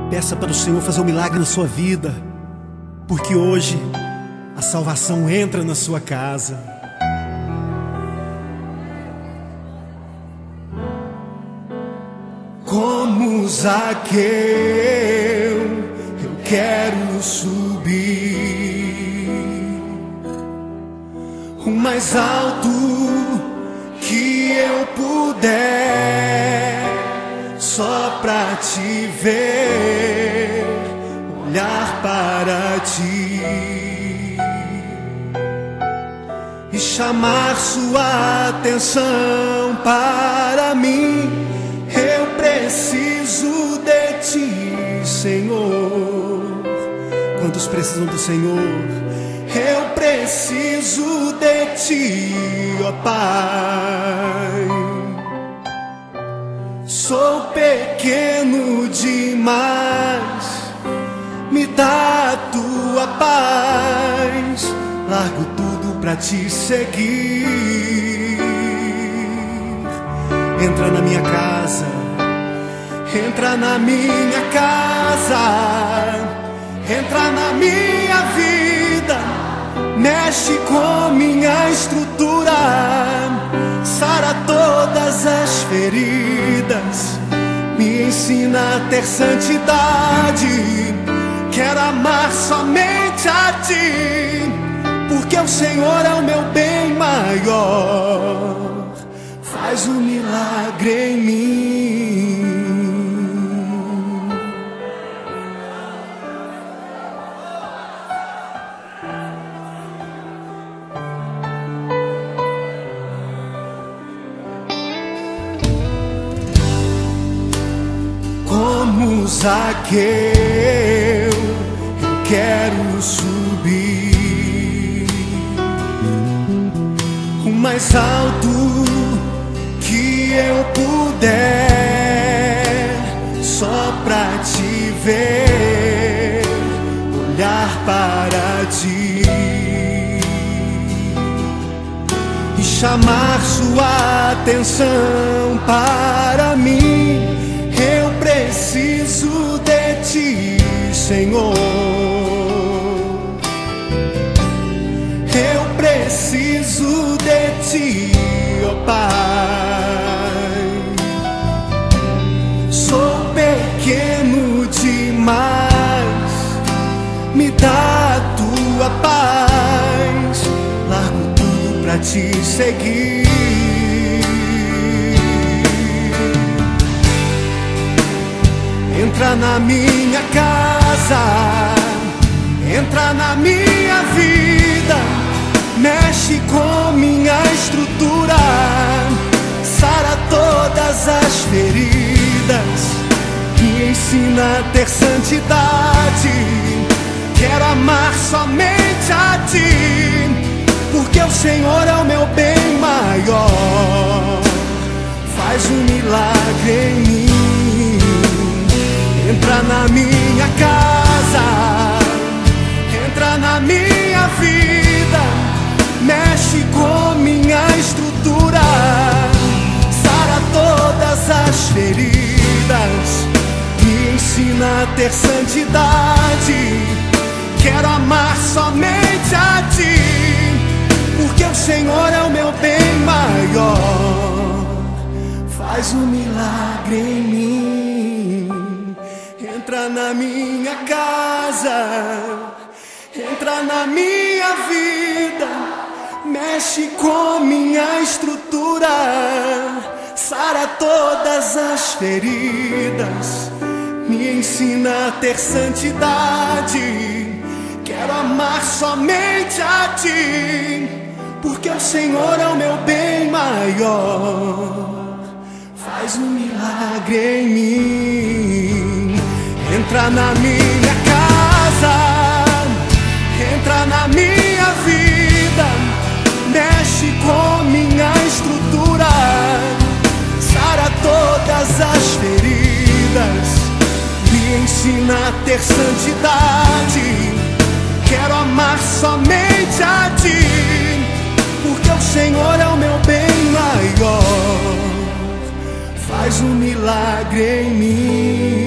Peça para o Senhor fazer um milagre na sua vida, porque hoje a salvação entra na sua casa. Como Zaqueu, eu quero subir o mais alto que eu puder, só pra te ver, olhar para ti e chamar sua atenção para mim. Eu preciso de ti, Senhor. Quantos precisam do Senhor? Eu preciso de ti, ó Pai. Sou pequeno demais, me dá a tua paz. Largo tudo pra te seguir. Entra na minha casa, entra na minha casa, entra na minha vida, mexe com minha estrutura, sara todas as feridas, me ensina a ter santidade. Quero amar somente a ti, porque o Senhor é o meu bem maior. Faz um milagre em mim. Como Zaqueu, eu quero subir o mais alto que eu puder, só pra te ver, olhar para ti e chamar sua atenção para mim. Eu preciso de ti, Senhor. Eu preciso de ti, ó Pai. Sou pequeno demais, me dá a tua paz. Largo tudo pra te seguir. Entra na minha casa, entra na minha vida, mexe com minha estrutura, sara todas as feridas, me ensina a ter santidade. Quero amar somente a ti, porque o Senhor é o meu bem maior. Faz um milagre em mim. Entra na minha casa, entra na minha vida, mexe com minha estrutura, sara todas as feridas, me ensina a ter santidade. Quero amar somente a ti, porque o Senhor é o meu bem maior. Faz um milagre em mim. Entra na minha casa, entra na minha vida, mexe com minha estrutura, sara todas as feridas, me ensina a ter santidade. Quero amar somente a ti, porque o Senhor é o meu bem maior. Faz um milagre em mim. Entra na minha casa, entra na minha vida, mexe com minha estrutura, sara todas as feridas, me ensina a ter santidade. Quero amar somente a ti, porque o Senhor é o meu bem maior. Faz um milagre em mim.